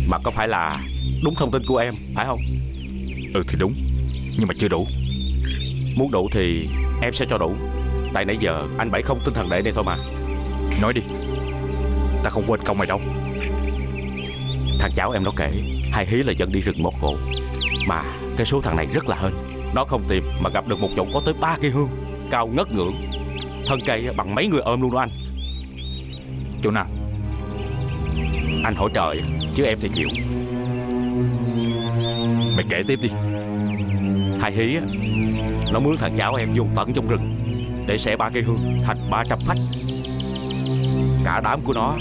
Mà có phải là đúng thông tin của em, phải không? Ừ thì đúng, nhưng mà chưa đủ. Muốn đủ thì em sẽ cho đủ. Tại nãy giờ anh Bảy không tin thằng Đệ này thôi mà. Nói đi, ta không quên công mày đâu. Thằng cháu em nó kể Hai Hí là dân đi rừng một hộ, mà cái số thằng này rất là hên. Nó không tìm mà gặp được một chỗ có tới 3 cây hương cao ngất ngưỡng, thân cây bằng mấy người ôm luôn đó anh. Chỗ nào? Anh hỗ trợ chứ em thì chịu. Mày kể tiếp đi. Hai Hí nó mướn thằng cháu em vô tận trong rừng để xẻ 3 cây hương thành 300 phách. Cả đám của nó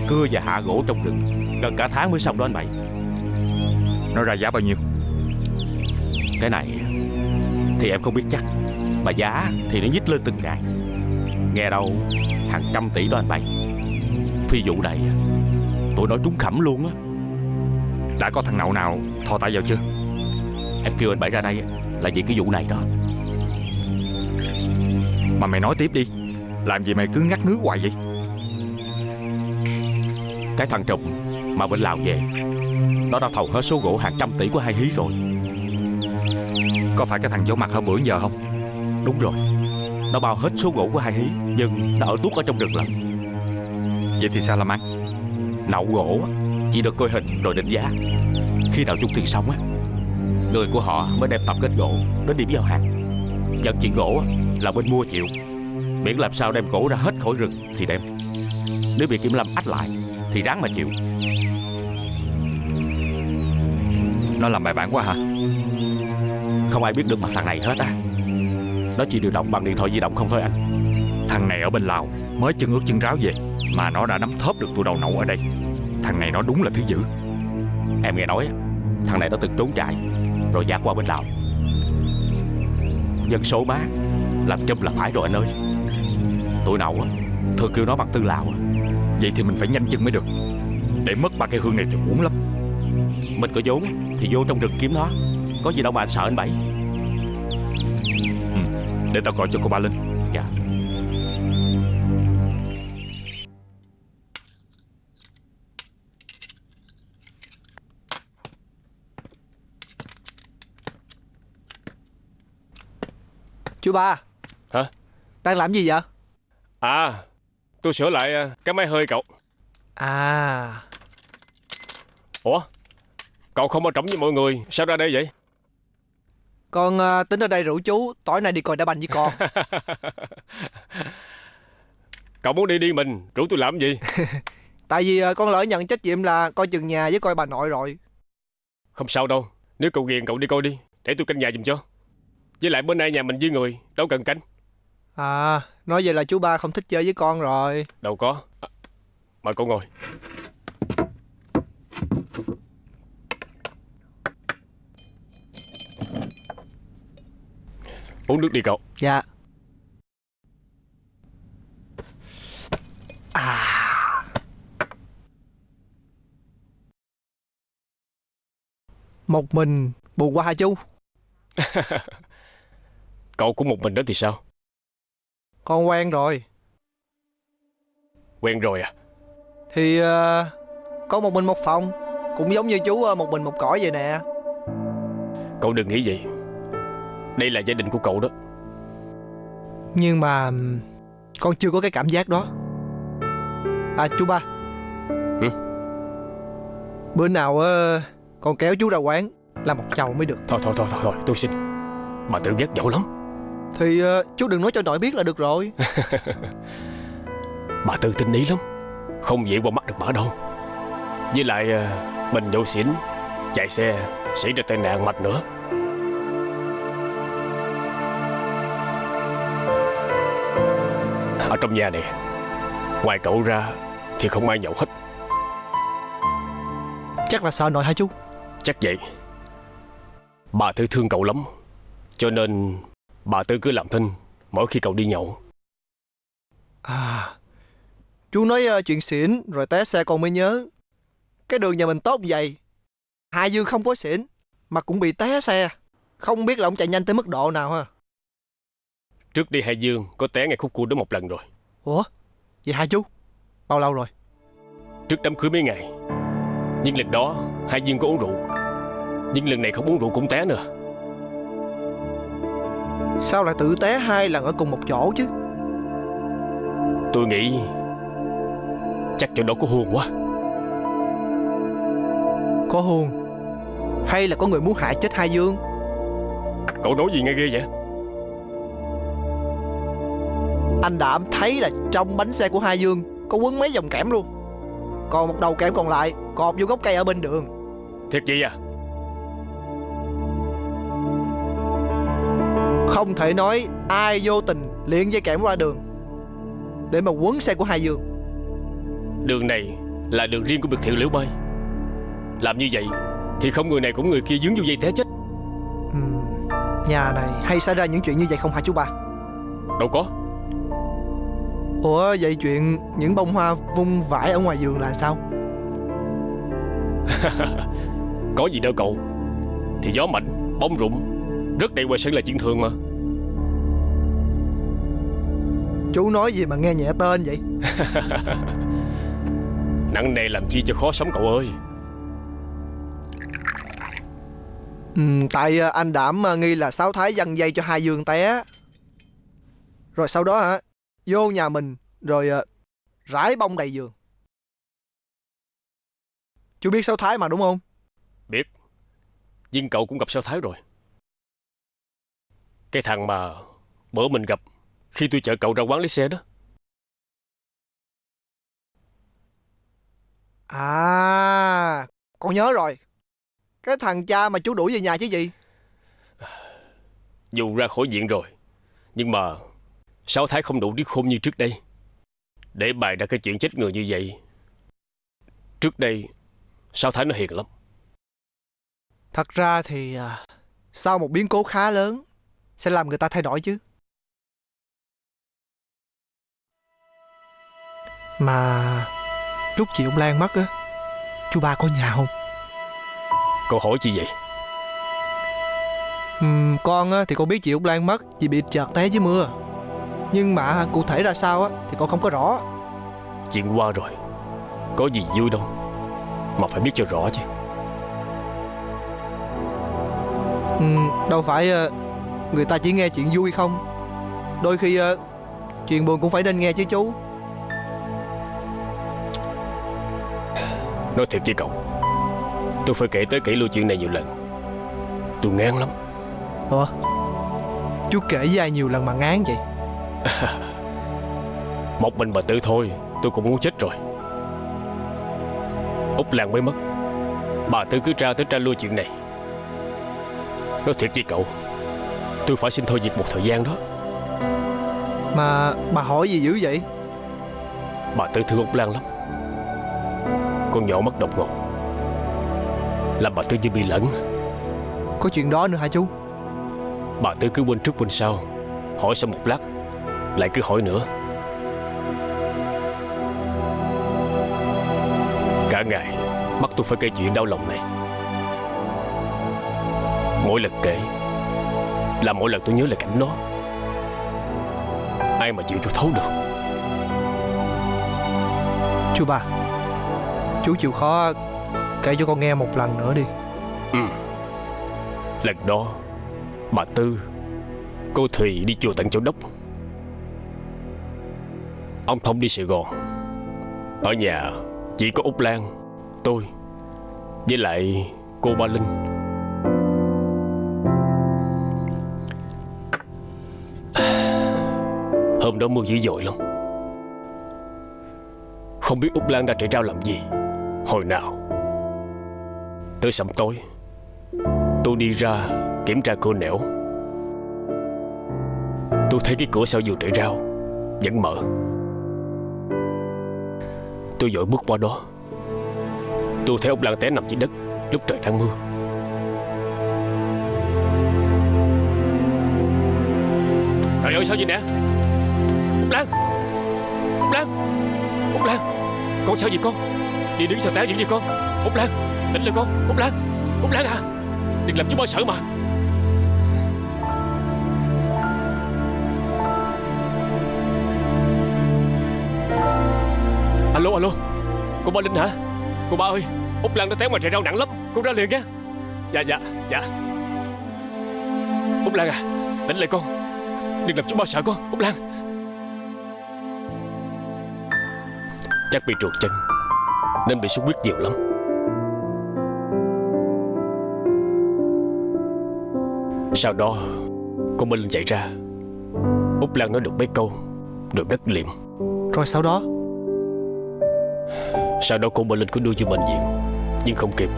cưa và hạ gỗ trong rừng gần cả tháng mới xong đó anh Bảy. Nó ra giá bao nhiêu? Cái này thì em không biết chắc, mà giá thì nó nhích lên từng ngày. Nghe đâu hàng trăm tỷ đó anh Bảy. Phi vụ này tụi nó trúng khẩm luôn á. Đã có thằng nậu nào thò tay vào chưa? Em kêu anh Bảy ra đây là vì cái vụ này đó. Mà mày nói tiếp đi, làm gì mày cứ ngắt ngứ hoài vậy? Cái thằng trùm mà bên Lào về, nó đã thầu hết số gỗ hàng trăm tỷ của Hai Hí rồi. Có phải cái thằng giấu mặt hôm bữa giờ không? Đúng rồi, nó bao hết số gỗ của Hai Hí, nhưng nó ở tuốt ở trong rừng lận. Vậy thì sao làm ăn? Nậu gỗ chỉ được coi hình rồi định giá. Khi nào chung tiền xong á, người của họ mới đem tập kết gỗ đến điểm giao hàng. Nhận chuyện gỗ là bên mua chịu, miễn làm sao đem gỗ ra hết khỏi rừng thì đem. Nếu bị kiểm lâm ách lại thì ráng mà chịu. Nó làm bài bản quá hả? Không ai biết được mặt thằng này hết á. Nó chỉ điều động bằng điện thoại di động không thôi anh. Thằng này ở bên Lào mới chân ướt chân ráo về mà nó đã nắm thóp được tụi đầu nậu ở đây. Thằng này nó đúng là thứ dữ. Em nghe nói thằng này nó từng trốn chạy rồi dạt qua bên Lào. Dân số má làm chùm là phải rồi anh ơi. Tụi nào thường kêu nó bằng Tư Lào. Vậy thì mình phải nhanh chân mới được. Để mất 3 cây hương này thì uổng lắm. Mình có vốn thì vô trong rừng kiếm nó. Có gì đâu mà anh sợ anh Bảy. Để tao gọi cho cô Ba Linh. Dạ. Chú Ba. Hả? Đang làm gì vậy? À, tôi sửa lại cái máy hơi cậu. À. Ủa, cậu không ở trỏng với mọi người, sao ra đây vậy? Con tính ở đây rủ chú tối nay đi coi đá banh với con. Cậu muốn đi đi mình, rủ tôi làm gì? Tại vì con lỡ nhận trách nhiệm là coi chừng nhà với coi bà nội rồi. Không sao đâu, nếu cậu ghiền cậu đi coi đi, để tôi canh nhà giùm cho. Với lại bữa nay nhà mình với người, đâu cần canh. À, nói vậy là chú Ba không thích chơi với con rồi. Đâu có. Mời cậu ngồi. Uống nước đi cậu. Dạ. À. Một mình buồn quá hả chú? Cậu cũng một mình đó thì sao? Con quen rồi. Quen rồi à? Thì có một mình một phòng, cũng giống như chú một mình một cõi vậy nè. Cậu đừng nghĩ vậy. Đây là gia đình của cậu đó. Nhưng mà con chưa có cái cảm giác đó. À chú Ba. Bữa nào con kéo chú ra quán làm một chầu mới được. Thôi, tôi xin. Bà Tư ghét dẫu lắm. Thì chú đừng nói cho nội biết là được rồi. Bà Tư tinh ý lắm, không dễ qua mắt được bà đâu. Với lại mình nhậu xỉn, chạy xe xảy ra tai nạn mệt nữa. Ở trong nhà này, ngoài cậu ra thì không ai nhậu hết. Chắc là sợ nội hả chú? Chắc vậy. Bà Tư thương cậu lắm, cho nên bà Tư cứ làm thinh mỗi khi cậu đi nhậu. À, chú nói chuyện xỉn rồi té xe con mới nhớ. Cái đường nhà mình tốt vậy, Hai Dương không có xỉn mà cũng bị té xe. Không biết là ông chạy nhanh tới mức độ nào ha. Trước đi Hải Dương có té ngay khúc cua đó một lần rồi. Ủa, vậy hả chú? Bao lâu rồi? Trước đám cưới mấy ngày. Nhưng lần đó Hai Dương có uống rượu, nhưng lần này không uống rượu cũng té nữa. Sao lại tự té 2 lần ở cùng một chỗ chứ? Tôi nghĩ chắc chỗ đó có hùn quá. Có hùn? Hay là có người muốn hại chết Hai Dương? Cậu nói gì nghe ghê vậy? Anh Đảm thấy là trong bánh xe của Hai Dương có quấn mấy vòng kẽm luôn. Còn một đầu kẽm còn lại cột vô gốc cây ở bên đường. Thiệt vậy à? Không thể nói ai vô tình liệng dây kẽm qua đường để mà quấn xe của Hai Dương. Đường này là đường riêng của biệt thự Liễu Mai. Làm như vậy thì không người này cũng người kia dướng vô dây té chết. Nhà này hay xảy ra những chuyện như vậy không hả chú ba? Đâu có. Ủa vậy chuyện những bông hoa vung vãi ở ngoài vườn là sao? Có gì đâu cậu. Thì gió mạnh, bông rụng rất đầy ngoài sân là chuyện thường mà. Chú nói gì mà nghe nhẹ tên vậy? Nặng nề làm chi cho khó sống cậu ơi. Tại anh Đảm nghi là Sáu Thái giăng dây cho Hai Dương té. Rồi sau đó hả, vô nhà mình rồi rải bông đầy giường. Chú biết Sáu Thái mà đúng không? Biết. Nhưng cậu cũng gặp Sáu Thái rồi. Cái thằng mà bữa mình gặp khi tôi chở cậu ra quán lấy xe đó. À, con nhớ rồi. Cái thằng cha mà chú đuổi về nhà chứ gì? Dù ra khỏi diện rồi, nhưng mà Sáu Thái không đủ trí khôn như trước đây để bày ra cái chuyện chết người như vậy. Trước đây Sáu Thái nó hiền lắm. Thật ra thì sau một biến cố khá lớn sẽ làm người ta thay đổi chứ. Mà lúc chị ông Lan mất á, chú ba có nhà không? Cậu hỏi chi vậy? Con á, thì con biết chị Út Lan mất vì bị trượt té dưới mưa. Nhưng mà cụ thể ra sao á, thì con không có rõ. Chuyện qua rồi, có gì vui đâu mà phải biết cho rõ chứ. Đâu phải người ta chỉ nghe chuyện vui không. Đôi khi chuyện buồn cũng phải nên nghe chứ chú. Nói thiệt với cậu, tôi phải kể tới kỹ lưỡng chuyện này nhiều lần. Tôi ngán lắm. Ủa, chú kể với ai nhiều lần mà ngán vậy? Một mình bà Tư thôi tôi cũng muốn chết rồi. Út Lan mới mất, bà Tư cứ tra tới tra lui chuyện này. Nói thiệt với cậu, tôi phải xin thôi việc một thời gian đó. Mà bà hỏi gì dữ vậy? Bà Tư thương Út Lan lắm. Con nhỏ mất đột ngột, làm bà Tư như bị lẫn. Có chuyện đó nữa hả chú? Bà Tư cứ quên trước quên sau, hỏi xong một lát lại cứ hỏi nữa. Cả ngày bắt tôi phải kể chuyện đau lòng này. Mỗi lần kể là mỗi lần tôi nhớ lại cảnh đó. Ai mà chịu cho thấu được. Chú ba, chú chịu khó kể cho con nghe một lần nữa đi. Lần đó bà Tư, cô Thùy đi chùa Tận Châu Đốc, ông Thông đi Sài Gòn. Ở nhà chỉ có Út Lan, tôi với lại cô Ba Linh. Hôm đó mưa dữ dội lắm. Không biết Út Lan ra trại rau làm gì, hồi nào. Tới sẩm tối, tôi đi ra kiểm tra cửa nẻo. Tôi thấy cái cửa sau vườn trại rau vẫn mở. Tôi vội bước qua đó. Tôi thấy Út Lan té nằm dưới đất lúc trời đang mưa. Trời ơi sao vậy nè? Út Lan, Út Lan, Út Lan, con sao vậy con? Đi đứng sao té dữ vậy con? Út Lan, tỉnh lại con. Út Lan, Út Lan à, đừng làm chú ba sợ mà. Alo, alo, cô Ba Linh hả? Cô Ba ơi, Út Lan nó té ngoài trại rau nặng lắm, con ra liền nha. Dạ. Út Lan à, tỉnh lại con. Đừng làm chúng ba sợ con, Út Lan. Chắc bị trượt chân nên bị xuất huyết nhiều lắm. Sau đó con Minh Linh chạy ra. Út Lan nói được mấy câu rồi ngất liệm. Rồi sau đó? Sau đó cô Ba Linh cứ đưa cho bệnh viện, nhưng không kịp.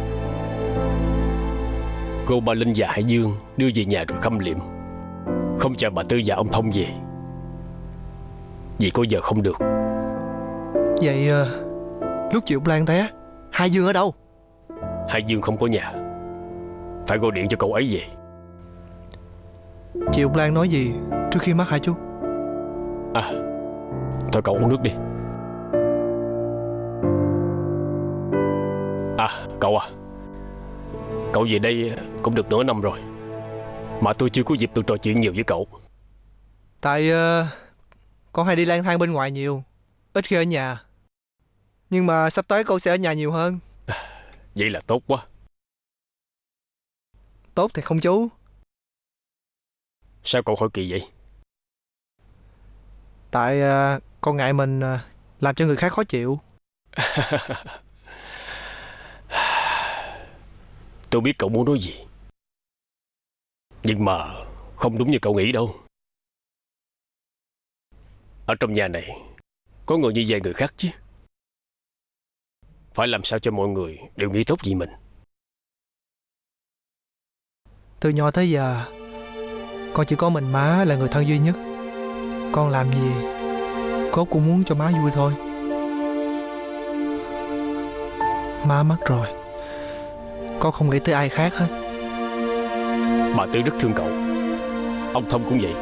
Cô Ba Linh và Hải Dương đưa về nhà rồi khâm liệm, không chờ bà Tư và ông Thông về, vì có giờ không được. Vậy lúc chị Út Lan té, Hải Dương ở đâu? Hải Dương không có nhà, phải gọi điện cho cậu ấy về. Chị Út Lan nói gì trước khi mất hả chú? À, thôi cậu uống nước đi. À, cậu à, cậu về đây cũng được nửa năm rồi, mà tôi chưa có dịp được trò chuyện nhiều với cậu. Tại con hay đi lang thang bên ngoài nhiều, ít khi ở nhà. Nhưng mà sắp tới con sẽ ở nhà nhiều hơn. Vậy là tốt quá. Tốt thì không chú. Sao cậu hỏi kỳ vậy? Tại con ngại mình làm cho người khác khó chịu. Tôi biết cậu muốn nói gì, nhưng mà không đúng như cậu nghĩ đâu. Ở trong nhà này có người như vậy người khác chứ. Phải làm sao cho mọi người đều nghĩ tốt vì mình. Từ nhỏ tới giờ con chỉ có mình má là người thân duy nhất. Con làm gì cốt cũng muốn cho má vui thôi. Má mất rồi, con không nghĩ tới ai khác hết. Bà Tư rất thương cậu, ông Thông cũng vậy.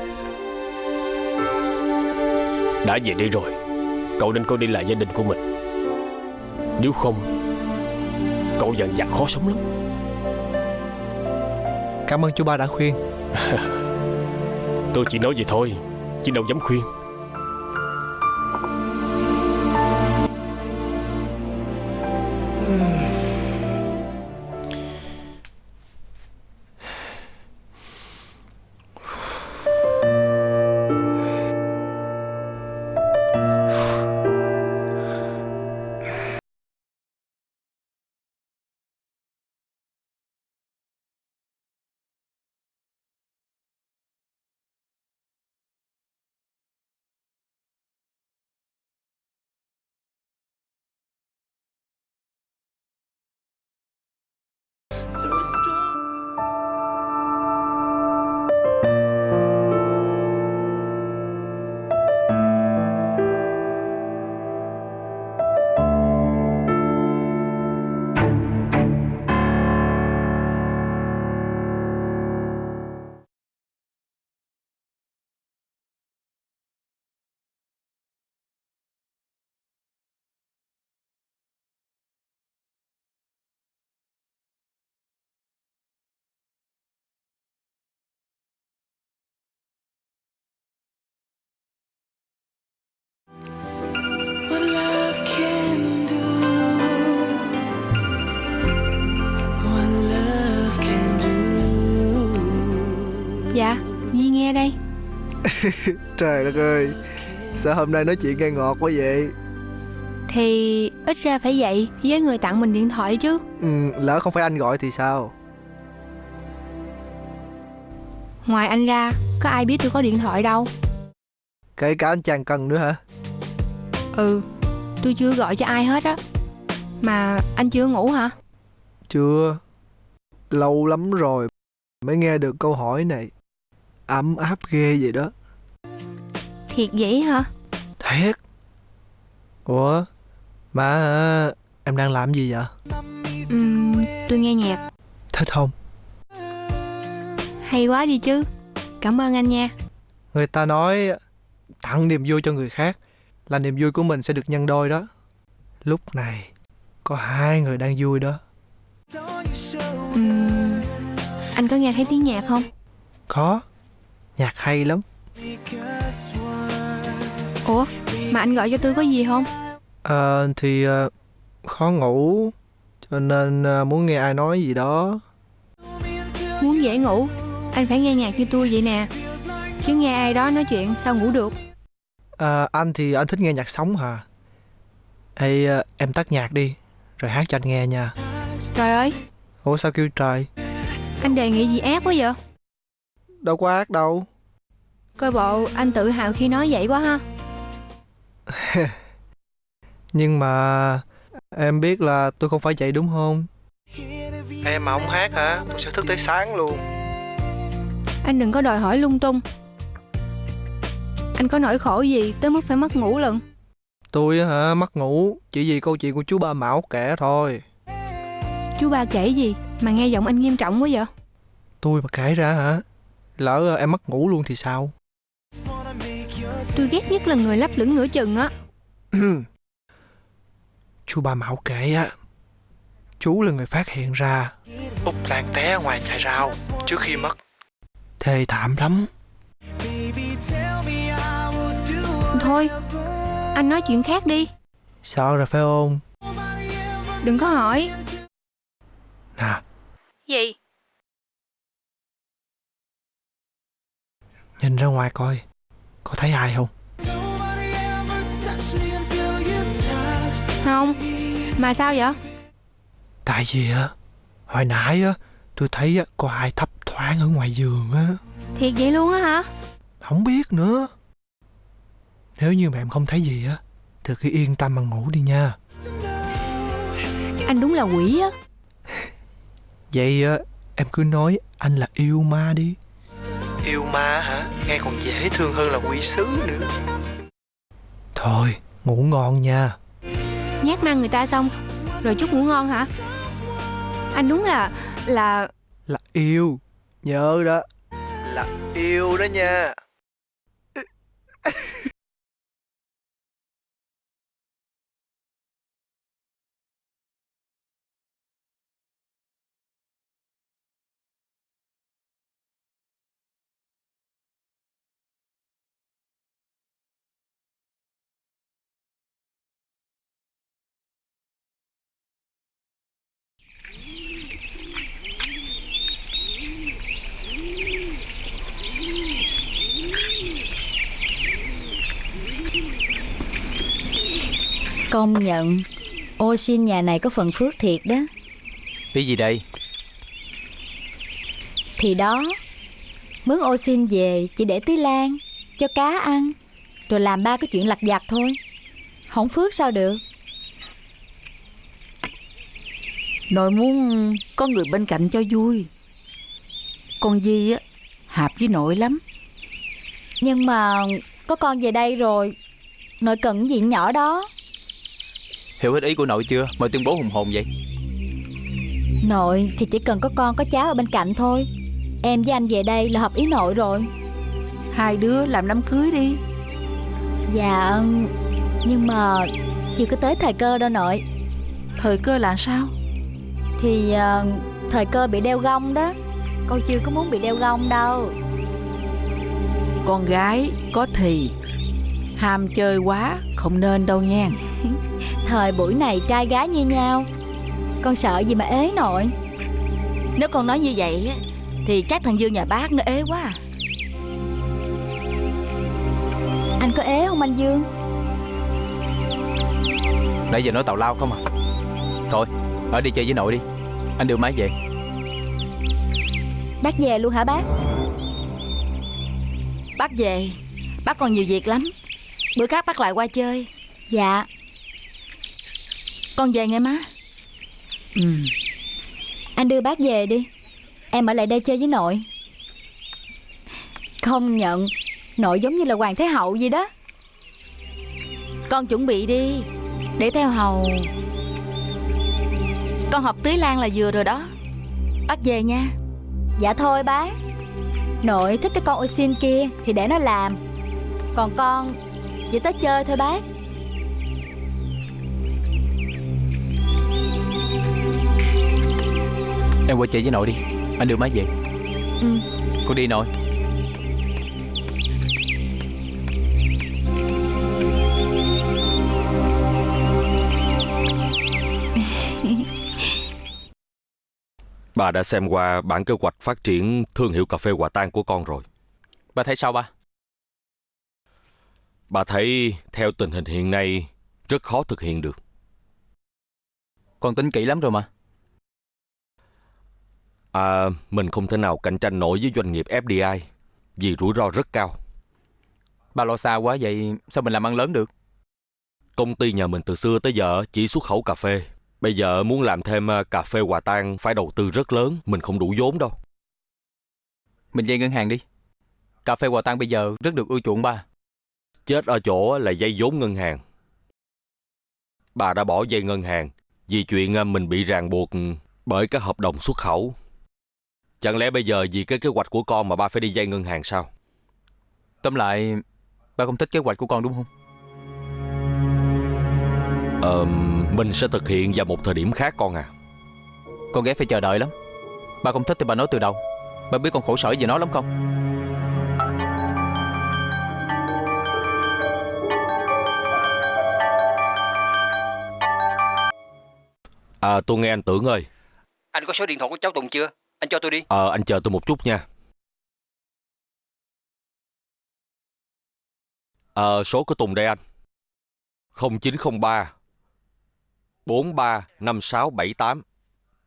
Đã về đây rồi, cậu nên coi đây là gia đình của mình. Nếu không, cậu dần dặt khó sống lắm. Cảm ơn chú ba đã khuyên. Tôi chỉ nói vậy thôi, chứ đâu dám khuyên. Dạ, Nhi nghe đây. Trời đất ơi, sao hôm nay nói chuyện nghe ngọt quá vậy? Thì ít ra phải vậy với người tặng mình điện thoại chứ. Lỡ không phải anh gọi thì sao? Ngoài anh ra, có ai biết tôi có điện thoại đâu. Kể cả anh chàng Cần nữa hả? Ừ, tôi chưa gọi cho ai hết á. Mà anh chưa ngủ hả? Chưa. Lâu lắm rồi mới nghe được câu hỏi này. Ấm áp ghê vậy đó. Thiệt vậy hả? Thiệt. Ủa, mà em đang làm gì vậy? Tôi nghe nhạc. Thích không? Hay quá đi chứ. Cảm ơn anh nha. Người ta nói tặng niềm vui cho người khác là niềm vui của mình sẽ được nhân đôi đó. Lúc này có hai người đang vui đó. Anh có nghe thấy tiếng nhạc không? Có. Nhạc hay lắm. Ủa, mà anh gọi cho tôi có gì không? Thì khó ngủ cho nên muốn nghe ai nói gì đó. Muốn dễ ngủ, anh phải nghe nhạc như tôi vậy nè. Chứ nghe ai đó nói chuyện sao ngủ được. Anh thì anh thích nghe nhạc sống hả? Ê, em tắt nhạc đi, rồi hát cho anh nghe nha. Trời ơi, Ủa sao kêu trời? anh đề nghị gì ác quá vậy? Đâu có ác đâu. Coi bộ anh tự hào khi nói vậy quá ha. Nhưng mà em biết là tôi không phải vậy đúng không? Em mà không hát hả, tôi sẽ thức tới sáng luôn. Anh đừng có đòi hỏi lung tung. Anh có nỗi khổ gì tới mức phải mất ngủ lận? Tôi hả, mất ngủ chỉ vì câu chuyện của chú Ba Mão kể thôi. Chú Ba kể gì mà nghe giọng anh nghiêm trọng quá vậy? Tôi mà kể ra hả, lỡ em mất ngủ luôn thì sao? Tôi ghét nhất là người lấp lửng nửa chừng á. Chú Ba Mão kể á, chú là người phát hiện ra Úc Lan té ngoài chài rau trước khi mất. Thê thảm lắm. Thôi, anh nói chuyện khác đi. Sợ rồi phải không? Đừng có hỏi. Nè, Gì? nhìn ra ngoài coi, có thấy ai không? Không. Mà sao vậy? Tại vì á, hồi nãy á, tôi thấy á, có ai thấp thoáng ở ngoài giường á. Thiệt vậy luôn á hả? Không biết nữa. Nếu như mà em không thấy gì á, thì cứ yên tâm mà ngủ đi nha. Anh đúng là quỷ á. Vậy á, em cứ nói anh là yêu ma đi. Yêu ma hả? Nghe còn dễ thương hơn là quỷ sứ nữa. Thôi, ngủ ngon nha. Nhát mang người ta xong rồi chúc ngủ ngon hả? Anh đúng là Là yêu. Nhớ đó. Là yêu đó nha. Công nhận ô xin nhà này có phần phước thiệt đó. Cái gì đây? Thì đó, mướn ô xin về chỉ để tí lan cho cá ăn, rồi làm ba cái chuyện lặt vặt thôi. Không phước sao được. Nội muốn có người bên cạnh cho vui. Con Di á hợp với nội lắm. Nhưng mà có con về đây rồi, nội cần cái gì nhỏ đó. Hiểu hết ý của nội chưa? Mới tuyên bố hùng hồn vậy. Nội thì chỉ cần có con có cháu ở bên cạnh thôi. Em với anh về đây là hợp ý nội rồi. Hai đứa làm đám cưới đi. Dạ, nhưng mà chưa có tới thời cơ đâu nội. Thời cơ là sao? Thì thời cơ bị đeo gông đó. Con chưa có muốn bị đeo gông đâu. Con gái có thì ham chơi quá không nên đâu nha. Thời buổi này trai gái như nhau, con sợ gì mà ế nội. Nếu con nói như vậy á thì chắc thằng Dương nhà bác nó ế quá à. Anh có ế không anh Dương? Nãy giờ nói tào lao không à. Thôi, ở đi chơi với nội đi. Anh đưa máy về. Bác về luôn hả bác? Bác về, bác còn nhiều việc lắm. Bữa khác bác lại qua chơi. Dạ. Con về nghe má. Anh đưa bác về đi, em ở lại đây chơi với nội. Công nhận nội giống như là hoàng thái hậu vậy đó. Con chuẩn bị đi để theo hầu. Con học tưới lan là vừa rồi đó. Bác về nha. Dạ thôi bác, nội thích cái con ô xin kia thì để nó làm, còn con chỉ tới chơi thôi bác. Em qua chơi với nội đi. Anh đưa máy về. Cô đi nội. Bà đã xem qua bản kế hoạch phát triển thương hiệu cà phê Hòa Tan của con rồi. Bà thấy sao ba? Bà thấy theo tình hình hiện nay rất khó thực hiện được. Con tính kỹ lắm rồi mà. Mình không thể nào cạnh tranh nổi với doanh nghiệp FDI vì rủi ro rất cao. Ba lo xa quá vậy sao mình làm ăn lớn được? Công ty nhà mình từ xưa tới giờ chỉ xuất khẩu cà phê. Bây giờ muốn làm thêm cà phê Hòa Tan phải đầu tư rất lớn. Mình không đủ vốn đâu. Mình vay ngân hàng đi. Cà phê Hòa Tan bây giờ rất được ưa chuộng ba. Chết ở chỗ là vay vốn ngân hàng. Bà đã bỏ vay ngân hàng vì chuyện mình bị ràng buộc bởi các hợp đồng xuất khẩu. Chẳng lẽ bây giờ vì cái kế hoạch của con mà ba phải đi vay ngân hàng sao? Tóm lại, ba không thích kế hoạch của con đúng không? Mình sẽ thực hiện vào một thời điểm khác con à. Con ghét phải chờ đợi lắm. Ba không thích thì ba nói từ đầu. Ba biết con khổ sở vì nó lắm không? Tôi nghe anh Tưởng ơi. Anh có số điện thoại của cháu Tùng chưa? Anh cho tôi đi. Anh chờ tôi một chút nha. Số của Tùng đây anh. 0903 435678.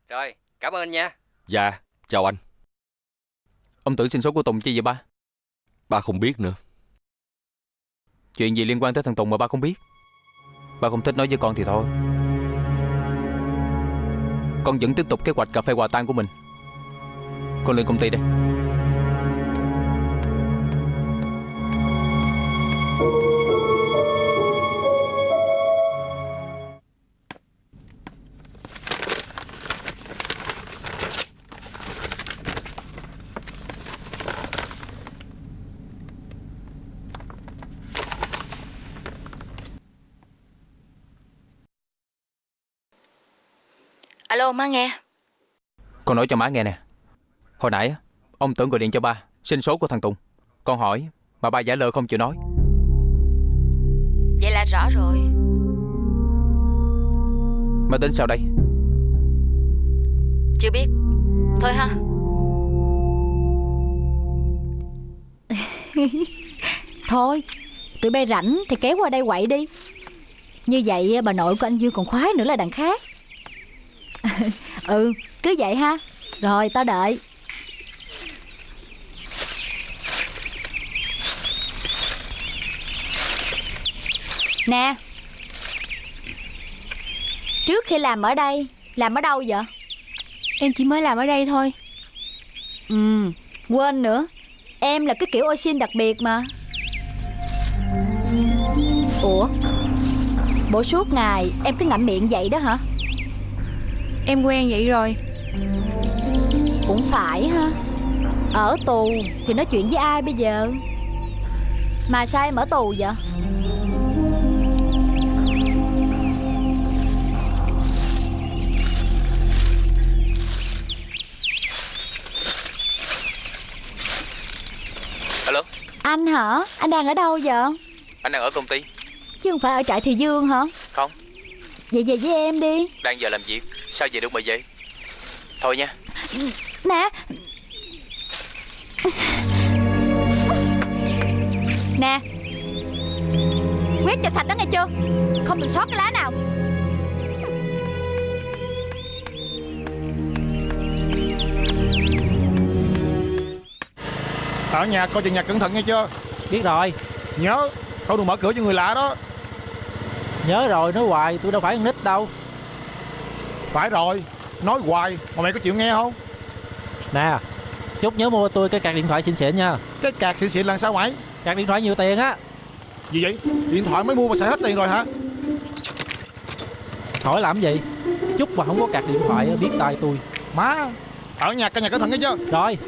Rồi, cảm ơn anh nha. Dạ, chào anh. Ông Tưởng xin số của Tùng chi vậy ba? Ba không biết nữa. Chuyện gì liên quan tới thằng Tùng mà ba không biết? Ba không thích nói với con thì thôi. Con vẫn tiếp tục kế hoạch cà phê Hòa Tan của mình. Con lên công ty đây. Alo, má nghe. Con nói cho má nghe nè. Hồi nãy á, ông Tưởng gọi điện cho ba xin số của thằng Tùng. Con hỏi mà ba giả lơ không chịu nói. Vậy là rõ rồi. Má tính sao đây? Chưa biết. Thôi ha. Thôi, tụi bay rảnh thì kéo qua đây quậy đi. Như vậy bà nội của anh Dương còn khoái nữa là đằng khác. Ừ, cứ vậy ha. Rồi tao đợi. Nè, trước khi làm ở đây, làm ở đâu vậy? Em chỉ mới làm ở đây thôi. Quên nữa, em là cái kiểu ô xin đặc biệt mà. Ủa, bộ suốt ngày em cứ ngậm miệng vậy đó hả? Em quen vậy rồi. Cũng phải ha. Ở tù thì nói chuyện với ai bây giờ? Mà sao em ở tù vậy? Alo. Anh hả? Anh đang ở đâu vậy? Anh đang ở công ty. Chứ không phải ở trại Thì Dương hả? Không. Vậy về với em đi. Đang giờ làm việc, sao về được mà về? Thôi nha. Nè. Nè, quét cho sạch đó nghe chưa? Không được sót cái lá nào. Ở nhà coi chừng nhà cẩn thận nghe chưa? Biết rồi. Nhớ không được mở cửa cho người lạ đó. Nhớ rồi, nói hoài, tôi đâu phải con nít đâu. Phải rồi, nói hoài mà mày có chịu nghe không? Nè, Chúc nhớ mua tôi cái card điện thoại xịn xịn nha. Cái card xịn xịn là sao mày? Card điện thoại nhiều tiền á. Gì vậy? Điện thoại mới mua mà xài hết tiền rồi hả? Hỏi làm gì? Chúc mà không có card điện thoại biết tay tôi. Má, ở nhà cẩn thận nghe chưa? Rồi.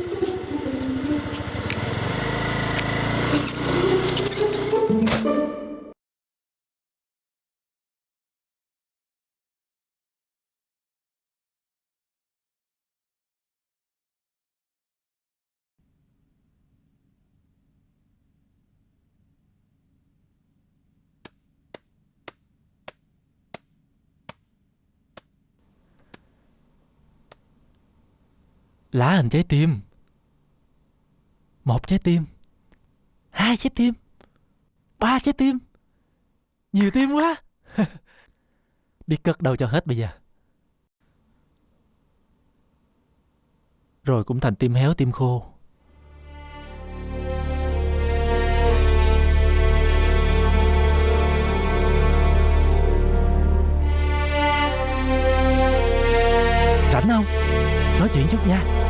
Lá hình trái tim. 1 trái tim, 2 trái tim, 3 trái tim. Nhiều tim quá. Biết cất đâu cho hết bây giờ. Rồi cũng thành tim héo tim khô. Rảnh không? Nói chuyện chút nha.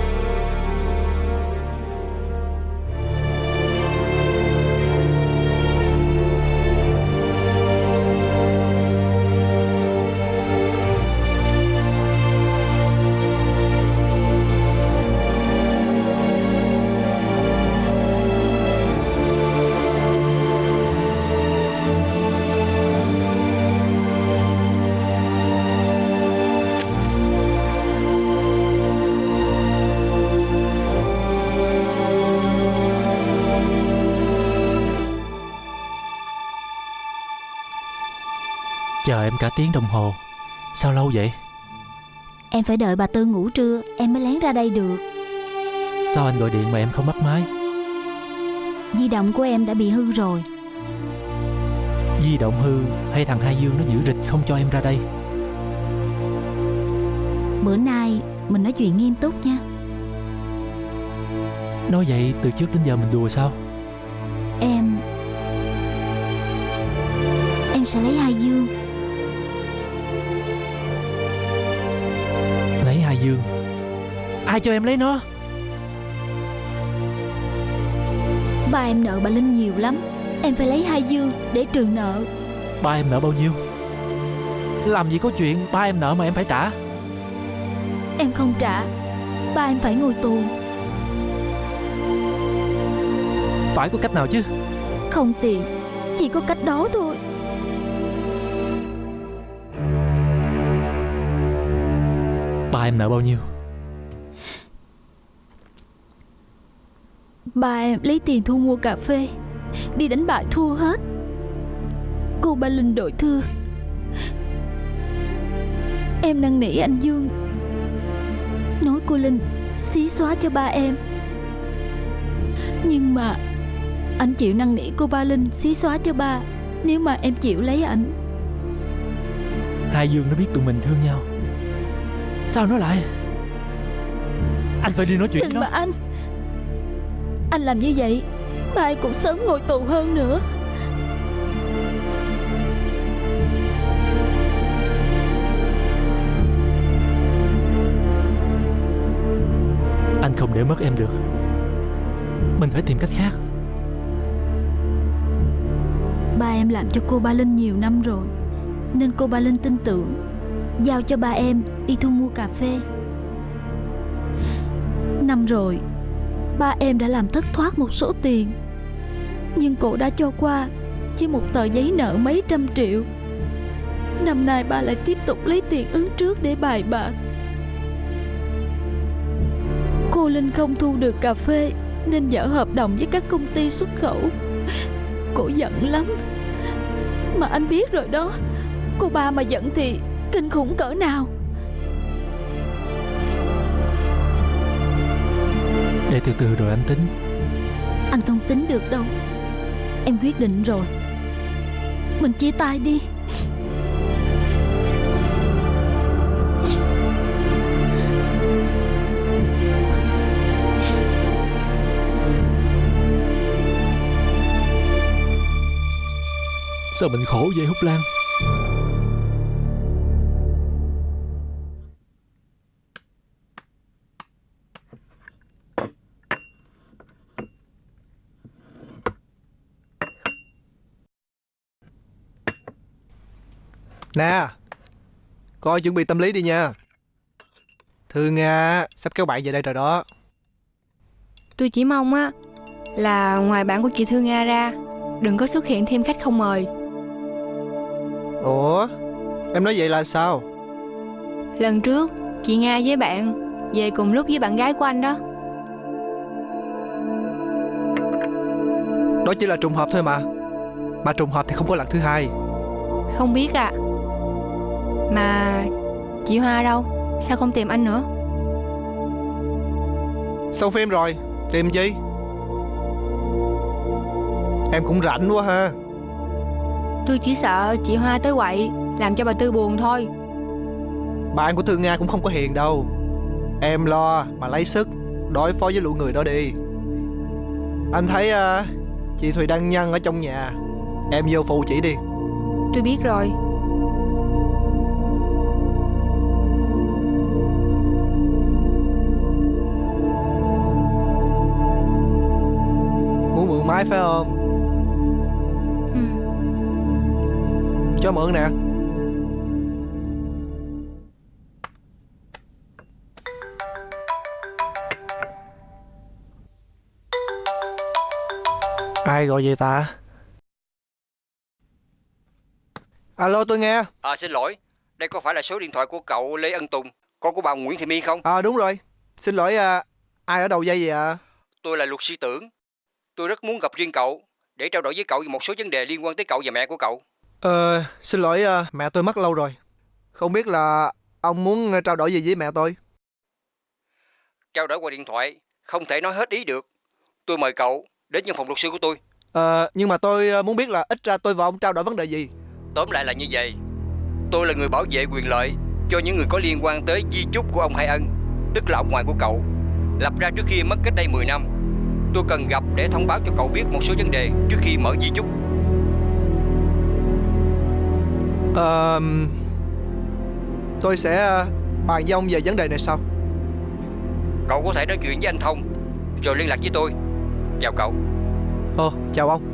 Chờ em cả tiếng đồng hồ. Sao lâu vậy? Em phải đợi bà Tư ngủ trưa em mới lén ra đây được. Sao anh gọi điện mà em không bắt máy? Di động của em đã bị hư rồi. Di động hư hay thằng Hai Dương nó giữ rịch không cho em ra đây? Bữa nay mình nói chuyện nghiêm túc nha. Nói vậy từ trước đến giờ mình đùa sao? Em sẽ lấy Hai Dương. Lấy Hai Dương? Ai cho em lấy nó? Ba em nợ bà Linh nhiều lắm. Em phải lấy Hai Dương để trừ nợ. Ba em nợ bao nhiêu? Làm gì có chuyện ba em nợ mà em phải trả. Em không trả, ba em phải ngồi tù. Phải có cách nào chứ. Không tiền, chỉ có cách đó thôi. Ba em nợ bao nhiêu? Ba em lấy tiền thu mua cà phê, đi đánh bạc thua hết. Cô ba Linh đổi thưa. Em năn nỉ anh Dương, nói cô Linh xí xóa cho ba em. Nhưng mà anh chịu năn nỉ cô ba Linh xí xóa cho ba nếu mà em chịu lấy ảnh. Hai Dương nó biết tụi mình thương nhau. Sao nó lại? Anh phải đi nói chuyện với nó. Đừng mà anh làm như vậy ba em cũng sớm ngồi tù hơn nữa. Anh không để mất em được. Mình phải tìm cách khác. Ba em làm cho cô ba Linh nhiều năm rồi, nên cô ba Linh tin tưởng, giao cho ba em đi thu mua cà phê. Năm rồi ba em đã làm thất thoát một số tiền, nhưng cổ đã cho qua chỉ một tờ giấy nợ mấy trăm triệu. Năm nay ba lại tiếp tục lấy tiền ứng trước để bài bạc. Cô Linh không thu được cà phê nên dở hợp đồng với các công ty xuất khẩu. Cổ giận lắm. Mà anh biết rồi đó, cô ba mà giận thì kinh khủng cỡ nào. Để từ từ rồi anh tính. Anh không tính được đâu. Em quyết định rồi. Mình chia tay đi. Sao mình khổ vậy Húc Lan? Nè, coi chuẩn bị tâm lý đi nha. Thư Nga sắp kéo bạn về đây rồi đó. Tôi chỉ mong á là ngoài bạn của chị Thư Nga ra, đừng có xuất hiện thêm khách không mời. Ủa, em nói vậy là sao? Lần trước chị Nga với bạn về cùng lúc với bạn gái của anh đó. Đó chỉ là trùng hợp thôi mà. Mà trùng hợp thì không có lần thứ hai. Không biết à. Mà chị Hoa đâu? Sao không tìm anh nữa? Xong phim rồi, tìm chi? Em cũng rảnh quá ha. Tôi chỉ sợ chị Hoa tới quậy làm cho bà Tư buồn thôi. Bạn của Thư Nga cũng không có hiền đâu. Em lo mà lấy sức đối phó với lũ người đó đi. Anh thấy chị Thùy đang nhăn ở trong nhà. Em vô phụ chỉ đi. Tôi biết rồi. Muốn mượn máy phải không? Ừ. Cho mượn nè. Ai gọi vậy ta? Alo, tôi nghe. Xin lỗi, đây có phải là số điện thoại của cậu Lê Ân Tùng, con của bà Nguyễn Thị My không? Đúng rồi. Xin lỗi, ai ở đầu dây vậy ạ? Tôi là luật sư Tưởng. Tôi rất muốn gặp riêng cậu để trao đổi với cậu về một số vấn đề liên quan tới cậu và mẹ của cậu. Xin lỗi, mẹ tôi mất lâu rồi. Không biết là ông muốn trao đổi gì với mẹ tôi? Trao đổi qua điện thoại không thể nói hết ý được. Tôi mời cậu đến văn phòng luật sư của tôi. Nhưng mà tôi muốn biết là ít ra tôi và ông trao đổi vấn đề gì. Tóm lại là như vậy. Tôi là người bảo vệ quyền lợi cho những người có liên quan tới di chúc của ông Hai Ân, tức là ông ngoại của cậu, lập ra trước khi mất cách đây 10 năm. Tôi cần gặp để thông báo cho cậu biết một số vấn đề trước khi mở di chúc. Tôi sẽ bàn với ông về vấn đề này sau. Cậu có thể nói chuyện với anh Thông rồi liên lạc với tôi. Chào cậu. Chào ông.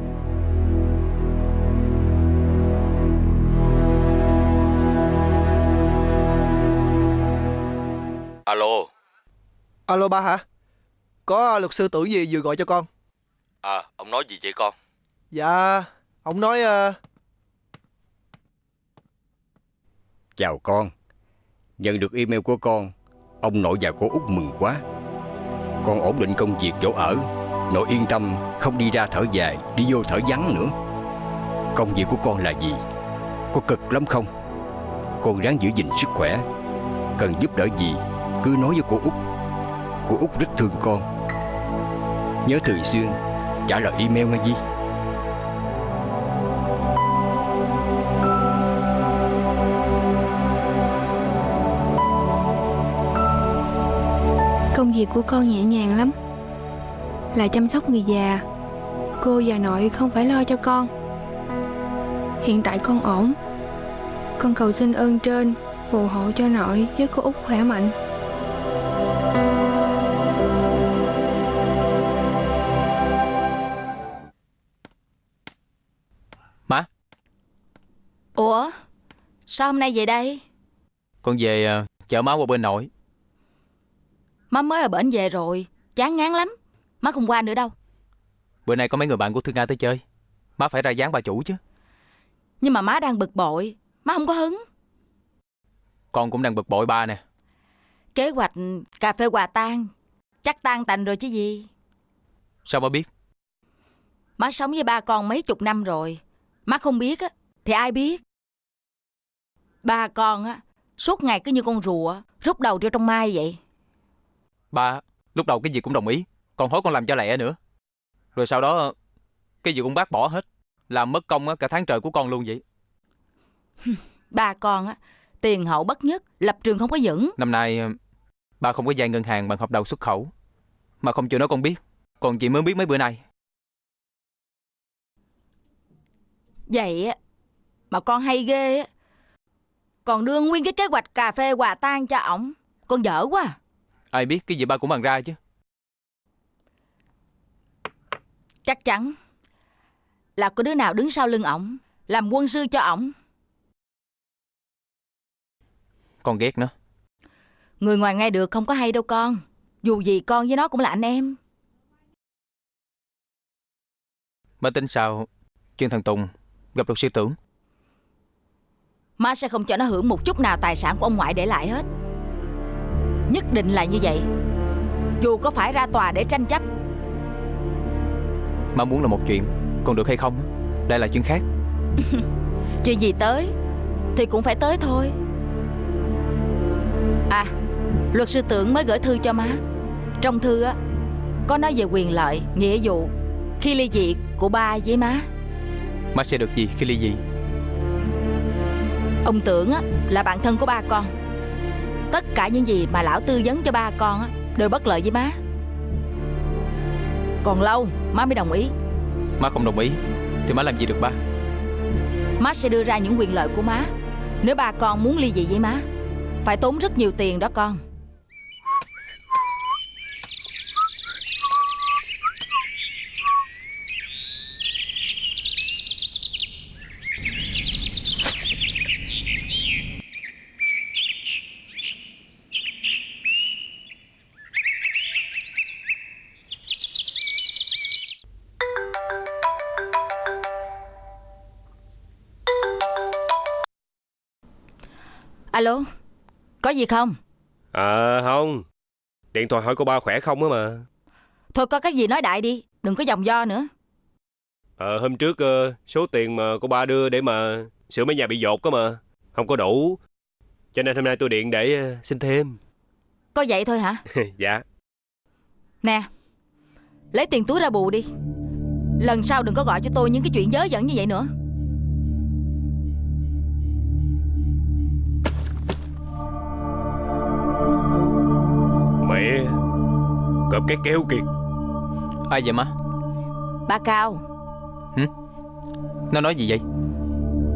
Alo. Alo ba hả? Có luật sư Tưởng gì vừa gọi cho con. Ông nói gì vậy con? Dạ, ông nói... Chào con. Nhận được email của con, ông nội và cô Út mừng quá. Con ổn định công việc chỗ ở, nội yên tâm không đi ra thở dài, đi vô thở vắng nữa. Công việc của con là gì? Có cực lắm không? Con ráng giữ gìn sức khỏe. Cần giúp đỡ gì cứ nói với cô Út. Cô Út rất thương con. Nhớ thường xuyên trả lời email nghe gì. Công việc của con nhẹ nhàng lắm, là chăm sóc người già. Cô và nội không phải lo cho con. Hiện tại con ổn. Con cầu xin ơn trên phù hộ cho nội với cô Út khỏe mạnh. Má. Ủa, sao hôm nay về đây? Con về chở má qua bên nội. Má mới ở bển về rồi, chán ngán lắm. Má không qua nữa đâu. Bữa nay có mấy người bạn của Thư Nga tới chơi, má phải ra dáng bà chủ chứ. Nhưng mà má đang bực bội, má không có hứng. Con cũng đang bực bội ba nè. Kế hoạch cà phê quà tang chắc tan tành rồi chứ gì. Sao má biết? Má sống với ba con mấy chục năm rồi. Má không biết á thì ai biết. Ba con á suốt ngày cứ như con rùa rút đầu vô trong mai vậy. Ba lúc đầu cái gì cũng đồng ý, còn hối con làm cho lẹ nữa. Rồi sau đó cái gì cũng bác bỏ hết, làm mất công cả tháng trời của con luôn vậy. Ba con á tiền hậu bất nhất, lập trường không có vững. Năm nay ba không có vay ngân hàng bằng hợp đồng xuất khẩu, mà không chịu nói con biết. Còn chị mới biết mấy bữa nay. Vậy á mà con hay ghê á, còn đưa nguyên cái kế hoạch cà phê quà tang cho ổng. Con dở quá à. Ai biết cái gì ba cũng bàn ra chứ. Chắc chắn là có đứa nào đứng sau lưng ổng làm quân sư cho ổng. Con ghét nó. Người ngoài nghe được không có hay đâu con. Dù gì con với nó cũng là anh em. Má tính sao chuyện thằng Tùng gặp luật sư Tưởng? Má sẽ không cho nó hưởng một chút nào tài sản của ông ngoại để lại hết. Nhất định là như vậy. Dù có phải ra tòa để tranh chấp. Má muốn là một chuyện, còn được hay không đây là chuyện khác. Chuyện gì tới thì cũng phải tới thôi. À, luật sư Tưởng mới gửi thư cho má. Trong thư á có nói về quyền lợi, nghĩa vụ khi ly dị của ba với má. Má sẽ được gì khi ly dị? Ông Tưởng á, là bạn thân của ba con. Tất cả những gì mà lão tư vấn cho ba con á, đều bất lợi với má. Còn lâu má mới đồng ý. Má không đồng ý thì má làm gì được ba? Má sẽ đưa ra những quyền lợi của má. Nếu ba con muốn ly dị với má, phải tốn rất nhiều tiền đó con. Alo, có gì không? Không. Điện thoại hỏi cô ba khỏe không á mà. Thôi có cái gì nói đại đi, đừng có vòng vo nữa. Hôm trước số tiền mà cô ba đưa để mà sửa mấy nhà bị dột đó mà không có đủ, cho nên hôm nay tôi điện để xin thêm. Có vậy thôi hả? Dạ. Nè, lấy tiền túi ra bù đi. Lần sau đừng có gọi cho tôi những cái chuyện vớ vẩn như vậy nữa. Mẹ, cọp cái kéo kìa. Ai vậy má? Ba Cao. Hử? Nó nói gì vậy?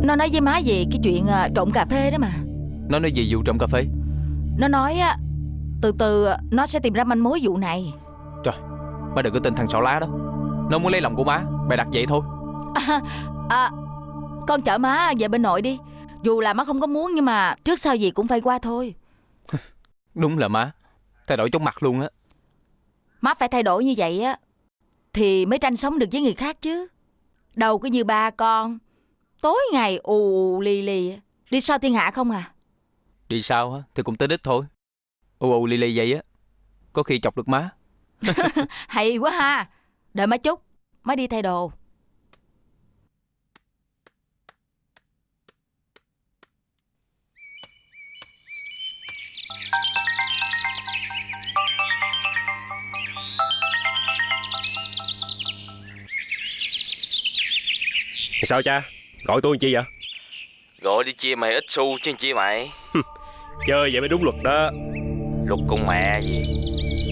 Nó nói với má về cái chuyện trộm cà phê đó mà. Nó nói gì vụ trộm cà phê? Nó nói từ từ nó sẽ tìm ra manh mối vụ này. Trời, má đừng có tin thằng xỏ lá đó. Nó muốn lấy lòng của má, bày đặt vậy thôi. Con chở má về bên nội đi. Dù là má không có muốn nhưng mà trước sau gì cũng phải qua thôi. Đúng là má thay đổi chóng mặt luôn á. Má phải thay đổi như vậy á thì mới tranh sống được với người khác chứ. Đâu có như ba con tối ngày ù lì lì đi sau thiên hạ không à. Đi sau á thì cũng tới đích thôi. Ù lì lì vậy á, có khi chọc được má. Hay quá ha. Đợi má chút, má đi thay đồ. Sao cha? Gọi tôi làm chi vậy? Gọi đi chia mày ít xu chứ chia mày. Chơi vậy mới đúng luật đó. Luật con mẹ gì.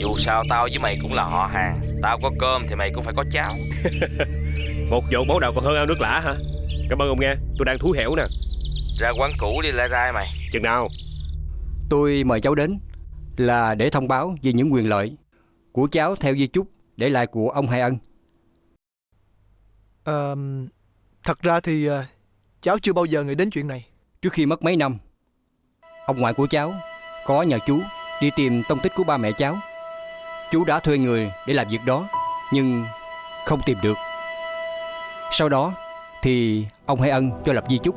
Dù sao tao với mày cũng là họ hàng. Tao có cơm thì mày cũng phải có cháo. Một dọn máu đầu còn hơn ao nước lã hả? Cảm ơn ông nghe, tôi đang thú hẻo nè. Ra quán cũ đi lại rai mày. Chừng nào? Tôi mời cháu đến là để thông báo về những quyền lợi của cháu theo di chúc để lại của ông Hai Ân. Thật ra thì cháu chưa bao giờ nghĩ đến chuyện này. Trước khi mất mấy năm, ông ngoại của cháu có nhờ chú đi tìm tông tích của ba mẹ cháu. Chú đã thuê người để làm việc đó nhưng không tìm được. Sau đó thì ông Hai Ân cho lập di chúc.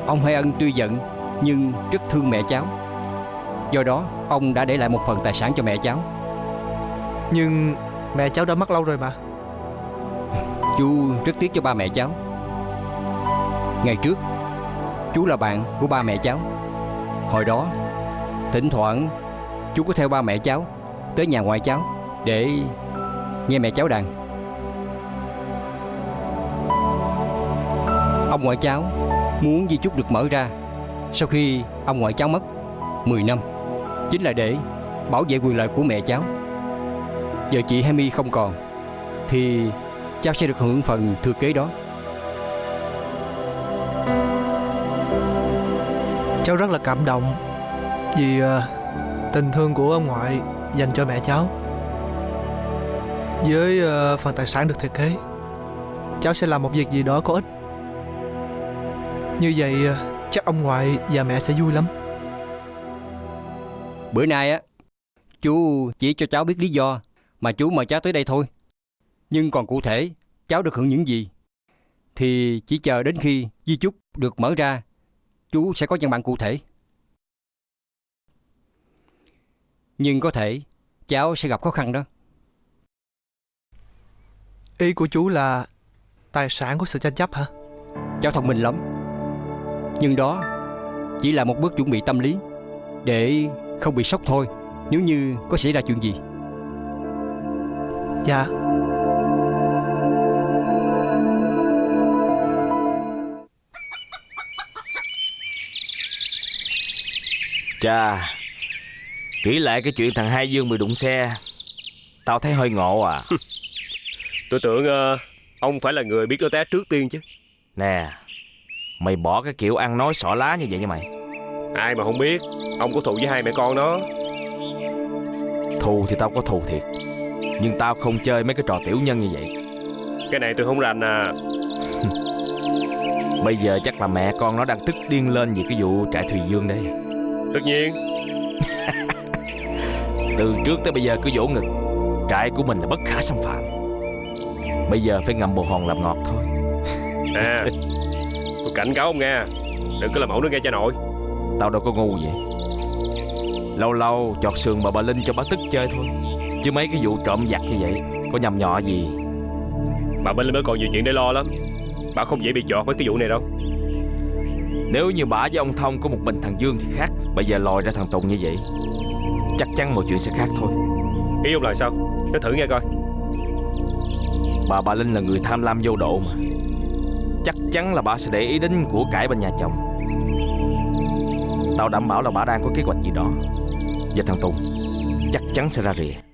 Ông Hai Ân tuy giận nhưng rất thương mẹ cháu. Do đó ông đã để lại một phần tài sản cho mẹ cháu. Nhưng mẹ cháu đã mất lâu rồi mà. Chú rất tiếc cho ba mẹ cháu. Ngày trước chú là bạn của ba mẹ cháu. Hồi đó thỉnh thoảng chú có theo ba mẹ cháu tới nhà ngoại cháu để nghe mẹ cháu đàn. Ông ngoại cháu muốn di chúc được mở ra sau khi ông ngoại cháu mất 10 năm, chính là để bảo vệ quyền lợi của mẹ cháu. Giờ chị Hemi không còn thì cháu sẽ được hưởng phần thừa kế đó. Cháu rất là cảm động vì tình thương của ông ngoại dành cho mẹ cháu. Với phần tài sản được thừa kế, cháu sẽ làm một việc gì đó có ích. Như vậy chắc ông ngoại và mẹ sẽ vui lắm. Bữa nay á, chú chỉ cho cháu biết lý do mà chú mời cháu tới đây thôi. Nhưng còn cụ thể cháu được hưởng những gì thì chỉ chờ đến khi di chúc được mở ra, chú sẽ có văn bản cụ thể. Nhưng có thể cháu sẽ gặp khó khăn đó. Ý của chú là tài sản có sự tranh chấp hả? Cháu thông minh lắm. Nhưng đó chỉ là một bước chuẩn bị tâm lý để không bị sốc thôi nếu như có xảy ra chuyện gì. Dạ. Chà, kỹ lại cái chuyện thằng Hai Dương bị đụng xe, tao thấy hơi ngộ à. Tôi tưởng ông phải là người biết nó té trước tiên chứ. Nè, mày bỏ cái kiểu ăn nói xỏ lá như vậy nha mày. Ai mà không biết, ông có thù với hai mẹ con nó. Thù thì tao có thù thiệt, nhưng tao không chơi mấy cái trò tiểu nhân như vậy. Cái này tôi không rành à. Bây giờ chắc là mẹ con nó đang tức điên lên vì cái vụ trại Thùy Dương đây. Tất nhiên. Từ trước tới bây giờ cứ vỗ ngực, trại của mình là bất khả xâm phạm. Bây giờ phải ngậm bồ hòn làm ngọt thôi. À, tôi cảnh cáo ông nghe, đừng có làm ẩu nữa nghe cha nội. Tao đâu có ngu vậy. Lâu lâu chọt sườn bà Linh cho bà tức chơi thôi, chứ mấy cái vụ trộm vặt như vậy có nhầm nhọ gì. Bà Linh mới còn nhiều chuyện để lo lắm. Bà không dễ bị chọt với cái vụ này đâu. Nếu như bà với ông Thông có một mình thằng Dương thì khác. Bây giờ lòi ra thằng Tùng như vậy, chắc chắn mọi chuyện sẽ khác thôi. Ý ông là sao? Nói thử nghe coi. Bà Linh là người tham lam vô độ mà. Chắc chắn là bà sẽ để ý đến của cải bên nhà chồng. Tao đảm bảo là bà đang có kế hoạch gì đó. Và thằng Tùng chắc chắn sẽ ra rìa.